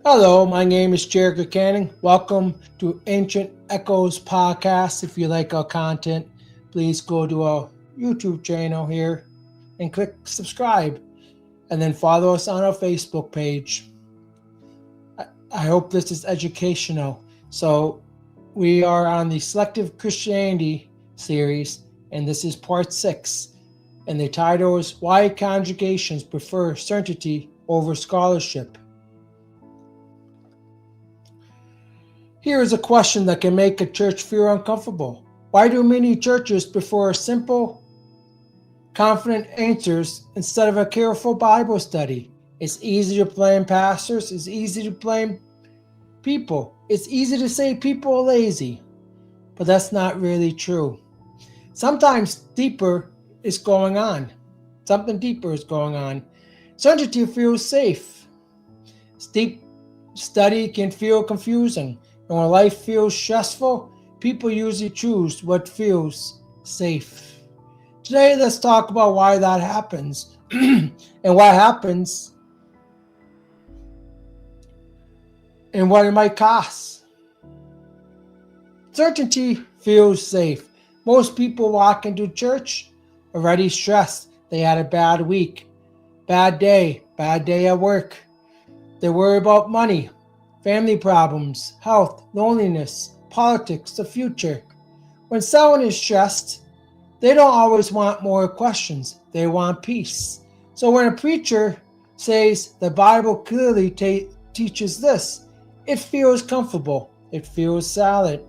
Hello, my name is Jericho Canning. Welcome to Ancient Echoes Podcast. If you like our content, please go to our YouTube channel here and click subscribe, and then follow us on our Facebook page. I hope this is educational. So, we are on the Selective Christianity series, and this is part 6. And the title is Why Congregations Prefer Certainty Over Scholarship. Here is a question that can make a church feel uncomfortable. Why do many churches prefer simple, confident answers instead of a careful Bible study? It's easy to blame pastors. It's easy to blame people. It's easy to say people are lazy, but that's not really true. Sometimes deeper is going on. Something deeper is going on. Certainty feels safe. Deep study can feel confusing. And when life feels stressful, people usually choose what feels safe. Today, let's talk about why that happens and what happens and what it might cost. Certainty feels safe. Most people walk into church already stressed. They had a bad week, bad day at work. They worry about money, family problems, health, loneliness, politics, the future. When someone is stressed, they don't always want more questions. They want peace. So when a preacher says the Bible clearly teaches this, it feels comfortable. It feels solid.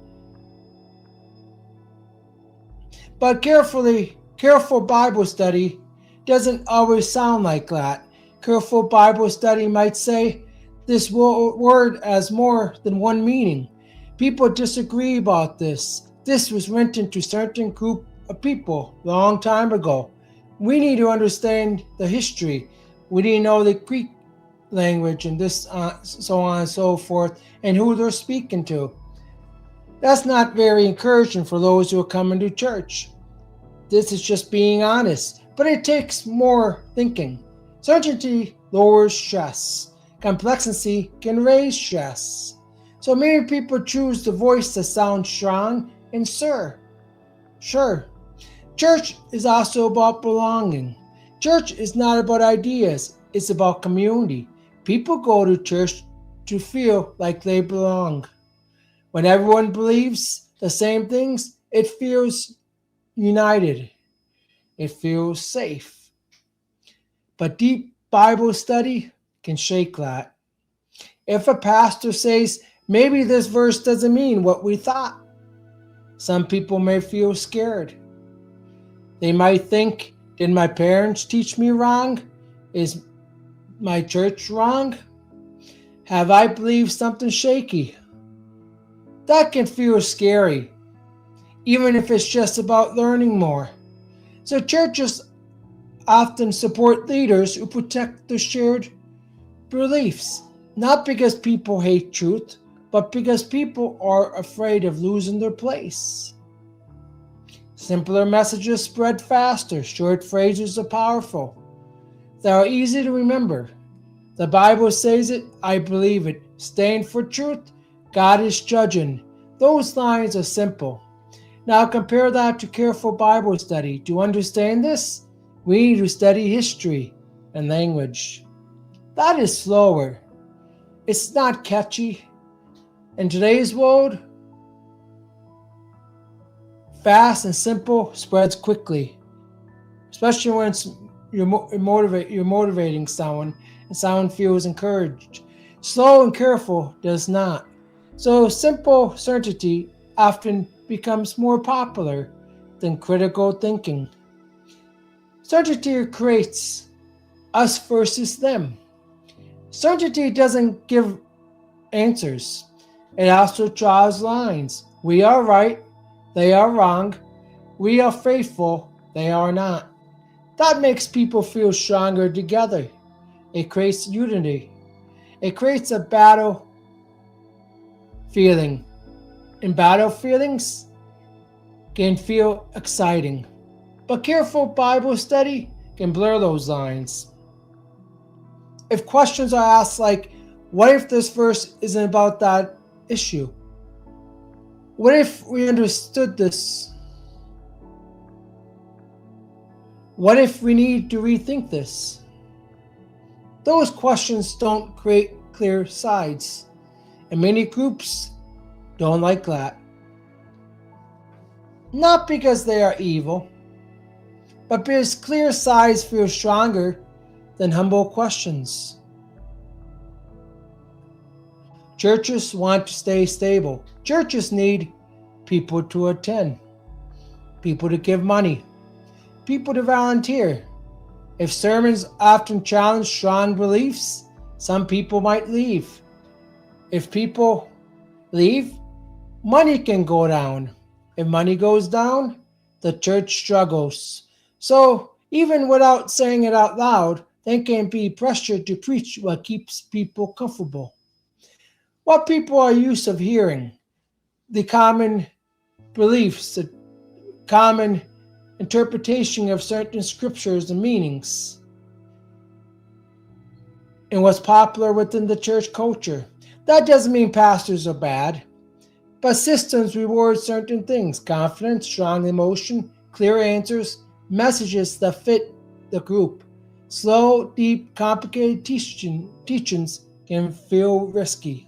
But careful Bible study doesn't always sound like that. Careful Bible study might say, this word has more than one meaning. People disagree about this. This was written to a certain group of people a long time ago. We need to understand the history. We need to know the Greek language and this, so on and so forth, and who they're speaking to. That's not very encouraging for those who are coming to church. This is just being honest, but it takes more thinking. Certainty lowers stress. Complexity can raise stress. So many people choose the voice that sounds strong and sure. Church is also about belonging. Church is not about ideas, it's about community. People go to church to feel like they belong. When everyone believes the same things, it feels united. It feels safe. But deep Bible study can shake that. If a pastor says, maybe this verse doesn't mean what we thought, some people may feel scared. They might think, did my parents teach me wrong? Is my church wrong? Have I believed something shaky? That can feel scary, even if it's just about learning more. So churches often support leaders who protect the shared beliefs, not because people hate truth, but because people are afraid of losing their place. Simpler messages spread faster. Short phrases are powerful. They are easy to remember. The Bible says it, I believe it. Stand for truth, God is judging. Those lines are simple. Now compare that to careful Bible study. To understand this, we need to study history and language. That is slower. It's not catchy. In today's world, fast and simple spreads quickly, especially when you're motivating someone and someone feels encouraged. Slow and careful does not. So simple certainty often becomes more popular than critical thinking. Certainty creates us versus them. Certainty doesn't give answers. It also draws lines. We are right, they are wrong. We are faithful, they are not. That makes people feel stronger together. It creates unity. It creates a battle feeling. And battle feelings can feel exciting. But careful Bible study can blur those lines. If questions are asked like, What if this verse isn't about that issue? What if we understood this? What if we need to rethink this? Those questions don't create clear sides, and many groups don't like that. Not because they are evil, but because clear sides feel stronger than humble questions. Churches want to stay stable. Churches need people to attend, people to give money, people to volunteer. If sermons often challenge strong beliefs, some people might leave. If people leave, money can go down. If money goes down, the church struggles. So, even without saying it out loud, they can be pressured to preach what keeps people comfortable. What people are used of hearing, the common beliefs, the common interpretation of certain scriptures and meanings, and what's popular within the church culture. That doesn't mean pastors are bad, but systems reward certain things: confidence, strong emotion, clear answers, messages that fit the group. Slow, deep, complicated teachings can feel risky.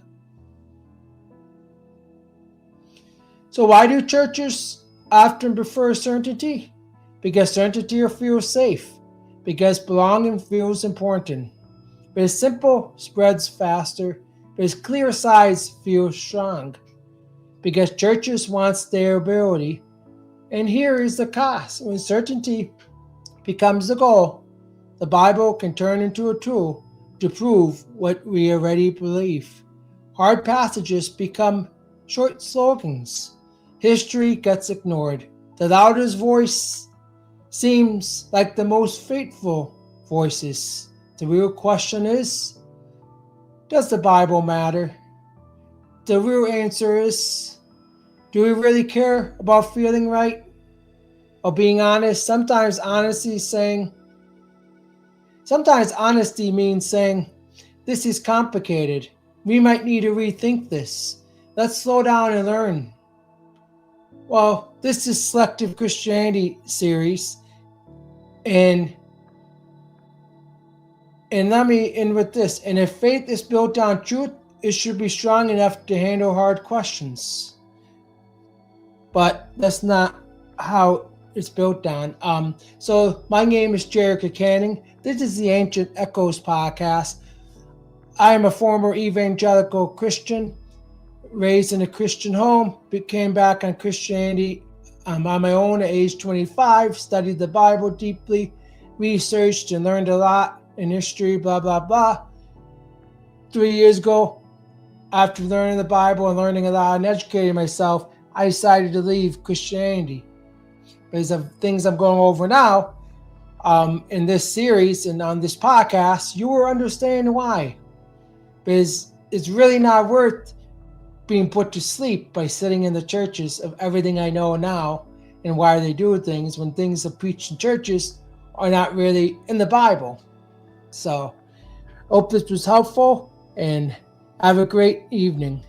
So why do churches often prefer certainty? Because certainty feels safe. Because belonging feels important. Because simple spreads faster. Because clear sides feel strong. Because churches want stability. And here is the cost. When certainty becomes the goal, the Bible can turn into a tool to prove what we already believe. Hard passages become short slogans. History gets ignored. The loudest voice seems like the most faithful voices. The real question is, does the Bible matter? The real answer is, do we really care about feeling right or being honest? Sometimes honesty means saying, this is complicated. We might need to rethink this. Let's slow down and learn. Well, this is Selective Christianity series, and let me end with this. And if faith is built on truth, it should be strong enough to handle hard questions. But that's not how it's built on. So my name is Jerica Canning. This is the Ancient Echoes podcast. I am a former evangelical Christian, raised in a Christian home, came back on Christianity on my own at age 25, studied the Bible deeply, researched and learned a lot in history, blah, blah, blah. 3 years ago, after learning the Bible and learning a lot and educating myself, I decided to leave Christianity. Because of things I'm going over now, in this series and on this podcast, you will understand why. Because it's really not worth being put to sleep by sitting in the churches of everything I know now and why they do things when things are preached in churches are not really in the Bible. So, hope this was helpful and have a great evening.